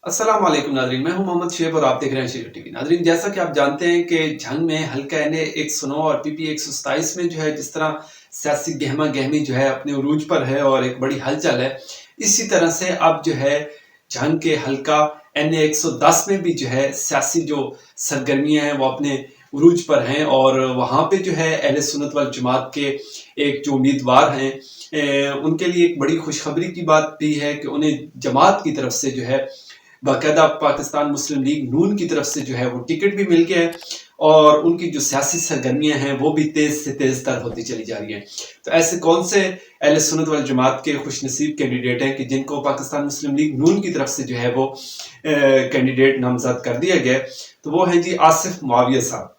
अस्सलाम वालेकुम नाजरीन, मैं हूं मोहम्मद शेब और आप देख रहे हैं शेर टीवी। नाजरीन, जैसा कि आप जानते हैं कि जंग में हल्का एनए 109 और पीपी 127 में जो है जिस तरह सियासी गहमा गहमी जो है अपने उरूज पर है और एक बड़ी हलचल है, इसी तरह से अब जो है जंग के हल्का एनए 110 में भी जो है सियासी जो सरगर्मियां हैं वो अपने उरूज पर हैं और वहाँ पे जो है अहले सुन्नत वल जमात के एक जो उम्मीदवार हैं उनके लिए एक बड़ी खुशखबरी की बात भी है कि उन्हें जमात की तरफ से जो है बाकायदा पाकिस्तान मुस्लिम लीग नून की तरफ से जो है वो टिकट भी मिल गया है और उनकी जो सियासी सरगर्मियां हैं वो भी तेज से तेज तर होती चली जा रही हैं। तो ऐसे कौन से अहले सुन्नत वल जमात के खुशनसीब कैंडिडेट हैं कि जिनको पाकिस्तान मुस्लिम लीग नून की तरफ से जो है वो कैंडिडेट नामजद कर दिया गया, तो वो हैं जी आसिफ मुआविया साहब।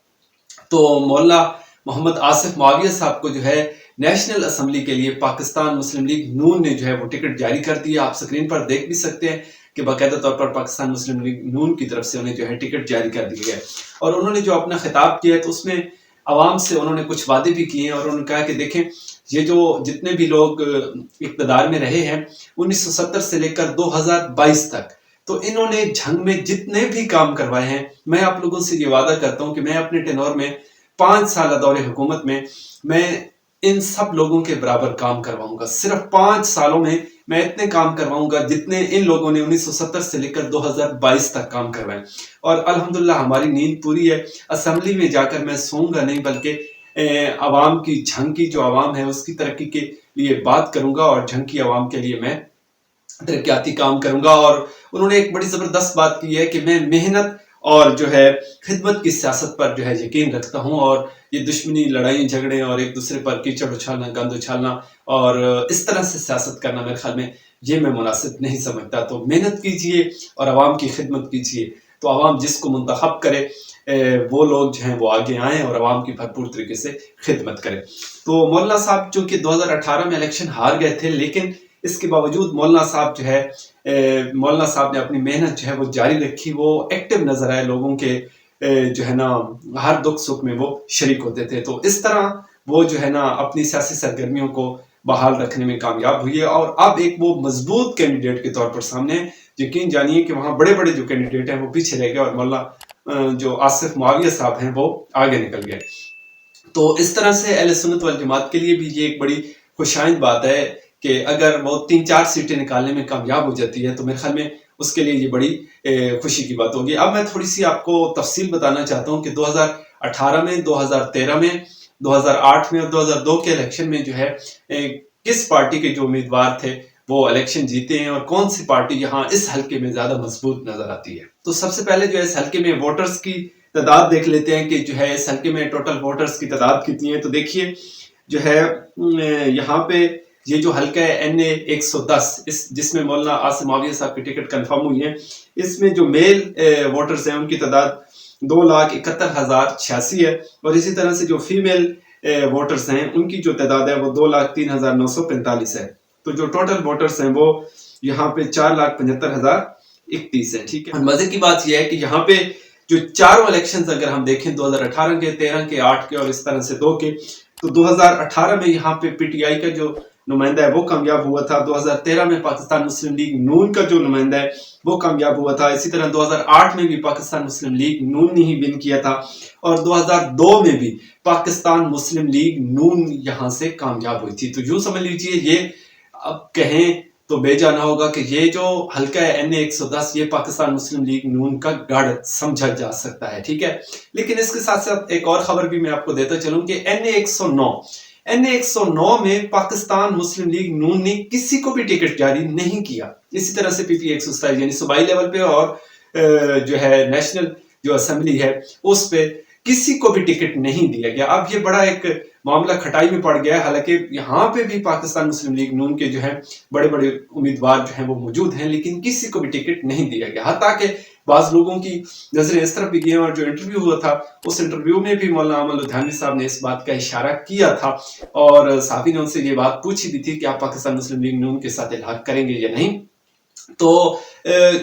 तो मौलाना मोहम्मद आसिफ मुआविया साहब को जो है नेशनल असम्बली के लिए पाकिस्तान मुस्लिम लीग नून ने जो है वो टिकट जारी कर दिया। आप स्क्रीन पर देख भी सकते हैं कि बाकायदा तौर पर पाकिस्तान मुस्लिम लीग नून की तरफ से उन्हें जो है टिकट जारी कर दिया गया और उन्होंने जो अपना खिताब किया तो उसमें आवाम से उन्होंने कुछ वादे भी किए हैं और उन्होंने कहा कि देखें, ये जो जितने भी लोग इक़्तिदार में रहे हैं 1970 से लेकर 2022 तक, तो इन्होंने जंग में जितने भी काम करवाए हैं, मैं आप लोगों से ये वादा करता हूं कि मैं अपने टेनोर में 5 साल दौरे हुकूमत में मैं इन सब लोगों के बराबर काम करवाऊंगा। सिर्फ 5 सालों में मैं इतने काम करवाऊंगा जितने इन लोगों ने 1970 से लेकर 2022 तक काम करवाए। और अल्हम्दुलिल्लाह हमारी नींद पूरी है। असेंबली में जाकर मैं सोऊंगा नहीं, बल्कि आवाम की जंग की जो आवाम है उसकी तरक्की के लिए बात करूंगा और जंग की आवाम के लिए मैं तरक्याती काम करूंगा। और उन्होंने एक बड़ी जबरदस्त बात की है कि मैं मेहनत और जो है खिदमत की सियासत पर जो है यकीन रखता हूं और ये दुश्मनी, लड़ाई झगड़े और एक दूसरे पर कीचड़ उछालना, गंद उछालना और इस तरह से सियासत करना मेरे ख्याल में ये मैं मुनासिब नहीं समझता। तो मेहनत कीजिए और आवाम की खिदमत कीजिए, तो आवाम जिसको मुंतखब करे वो लोग जो हैं वो आगे आएँ और आवाम की भरपूर तरीके से खिदमत करें। तो मौलाना साहब चूंकि 2018 में इलेक्शन हार गए थे, लेकिन इसके बावजूद मौलाना साहब जो है मौलाना साहब ने अपनी मेहनत जो है वो जारी रखी। वो एक्टिव नजर आए, लोगों के जो है ना हर दुख सुख में वो शरीक होते थे। तो इस तरह वो जो है ना अपनी सियासी सरगर्मियों को बहाल रखने में कामयाब हुई है और अब एक वो मजबूत कैंडिडेट के तौर पर सामने है। यकीन जानिए कि वहाँ बड़े बड़े जो कैंडिडेट हैं वो पीछे रह गए और मौलाना जो आसिफ मुआविया साहब हैं वो आगे निकल गए। तो इस तरह से अहले सुन्नत वल जमात के लिए भी ये एक बड़ी खुशाइंद बात है कि अगर वो 3-4 सीटें निकालने में कामयाब हो जाती है तो मेरे ख्याल में उसके लिए ये बड़ी खुशी की बात होगी। अब मैं थोड़ी सी आपको तफसील बताना चाहता हूँ कि 2018 में, 2013 में, 2008 में और 2002 के इलेक्शन में जो है किस पार्टी के जो उम्मीदवार थे वो इलेक्शन जीते हैं और कौन सी पार्टी यहाँ इस हल्के में ज्यादा मजबूत नजर आती है। तो सबसे पहले जो है इस हल्के में वोटर्स की तादाद देख लेते हैं कि जो है इस हल्के में टोटल वोटर्स की तादाद कितनी है। तो देखिए जो है यहाँ पे ये जो हल्का है एनए 110, इस जिसमें मौलाना आसिफ मुआविया साहब की टिकट कंफर्म हुई है, इसमें जो मेल वोटर्स हैं उनकी तादाद 2,71,086 है और इसी तरह से जो फीमेल वोटर्स हैं उनकी जो तादाद है वो 2,03,945 है। तो जो टोटल वोटर्स हैं वो यहाँ पे 4,75,031 है। ठीक है, और मजे की बात यह है कि यहाँ पे जो चारों इलेक्शंस अगर हम देखें 2018 के, 13 के, 8 के और इस तरह से 2 के, तो 2018 में यहाँ पे पीटीआई का जो नुमाइंदा है वो कामयाब हुआ था। 2013 में पाकिस्तान मुस्लिम लीग नून का जो नुमाइंदा है वो कामयाब हुआ था। इसी तरह 2008 में भी पाकिस्तान मुस्लिम लीग नून ने ही विन किया था और 2002 में भी पाकिस्तान मुस्लिम लीग नून यहाँ से कामयाब हुई थी। तो यूं समझ लीजिए ये अब कहें तो बेजाना होगा कि ये जो हल्का है एनए 110 ये पाकिस्तान मुस्लिम लीग नून का गढ़ समझा जा सकता है। ठीक है, लेकिन इसके साथ साथ एक और खबर भी मैं आपको देता चलूं कि एनए 109 में पाकिस्तान मुस्लिम लीग नून ने किसी को भी टिकट जारी नहीं किया। इसी तरह से पीपी 127 यानी सूबाई लेवल पे और जो है नेशनल जो असेंबली है उस पे किसी को भी टिकट नहीं दिया गया। अब ये बड़ा एक मामला खटाई में पड़ गया है। हालांकि यहाँ पे भी पाकिस्तान मुस्लिम लीग नून के जो है बड़े बड़े उम्मीदवार जो हैं वो मौजूद हैं, लेकिन किसी को भी टिकट नहीं दिया गया। हत्ता कि बाज लोगों की नजरें इस तरफ भी गई और जो इंटरव्यू हुआ था उस इंटरव्यू में भी मौलाना अमल लुधियानवी साहब ने इस बात का इशारा किया था और साहबी ने उनसे ये बात पूछी भी थी कि आप पाकिस्तान मुस्लिम लीग नून के साथ इल्हाक करेंगे या नहीं। तो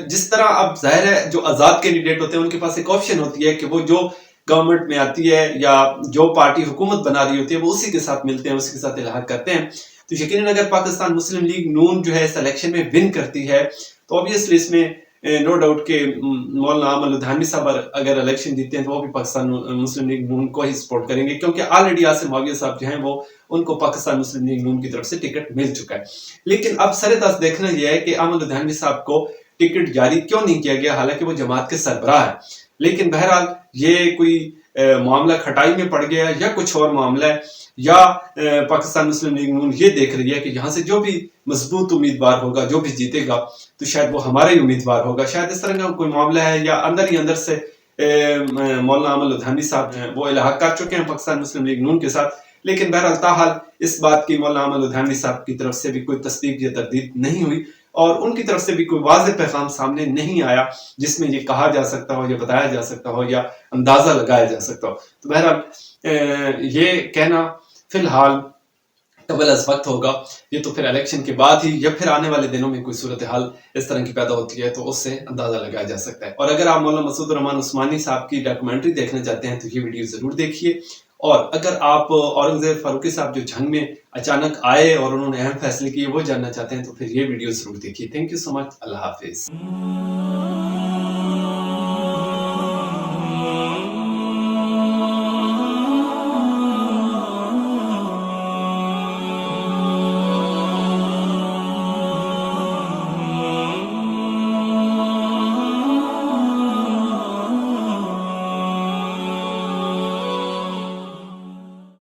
जिस तरह अब जाहिर है जो आजाद कैंडिडेट होते हैं उनके पास एक ऑप्शन होती है कि वो जो गवर्नमेंट में आती है या जो पार्टी हुकूमत बना रही होती है वो उसी के साथ मिलते हैं, उसी के साथ इल्हाक करते हैं। तो यकीनन अगर पाकिस्तान मुस्लिम लीग नून जो है इस इलेक्शन में विन करती है तो ऑब्वियसली इसमें नो डाउट के मौलाना आमल लुधियानवी साहब अगर इलेक्शन जीतते हैं तो वो भी पाकिस्तान मुस्लिम लीग नून को ही सपोर्ट करेंगे, क्योंकि ऑलरेडी आसिम मुआविया साहब जो हैं वो उनको पाकिस्तान मुस्लिम लीग नून की तरफ से टिकट मिल चुका है। लेकिन अब सरेदस्त देखना यह है कि आमल लुधियानवी साहब को टिकट जारी क्यों नहीं किया गया, हालांकि वो जमात के सरबराह है। लेकिन बहरहाल ये कोई मामला खटाई में पड़ गया या कुछ और मामला है, या पाकिस्तान मुस्लिम लीग नून ये देख रही है कि यहाँ से जो भी मजबूत उम्मीदवार होगा, जो भी जीतेगा, तो शायद वो हमारा ही उम्मीदवार होगा। शायद इस तरह का कोई मामला है, या अंदर ही अंदर से मौलाना आमल लुधियानवी साहब वो इलाहा कर चुके हैं पाकिस्तान मुस्लिम लीग नून के साथ। लेकिन बहरहाल ताहाल इस बात की मौलाना आमल लुधियानवी साहब की तरफ से भी कोई तस्दीक या तरदीद नहीं हुई, और उनकी तरफ से भी कोई वाज़ेह पैगाम सामने नहीं आया जिसमें ये कहा जा सकता हो, या बताया जा सकता हो, या अंदाजा लगाया जा सकता हो। तो बहरहाल ये कहना फिलहाल कबल अज वक्त होगा, ये तो फिर इलेक्शन के बाद ही या फिर आने वाले दिनों में कोई सूरत हाल इस तरह की पैदा होती है तो उससे अंदाजा लगाया जा सकता है। और अगर आप मौलाना मसूद रहमान उस्मानी साहब की डॉक्यूमेंट्री देखना चाहते हैं तो ये वीडियो जरूर देखिए। और अगर आप औरंगजेब फारूकी साहब जो जंग में अचानक आए और उन्होंने अहम फैसले किए वो जानना चाहते हैं तो फिर ये वीडियो जरूर देखिए। Thank you so much. Allah Hafiz.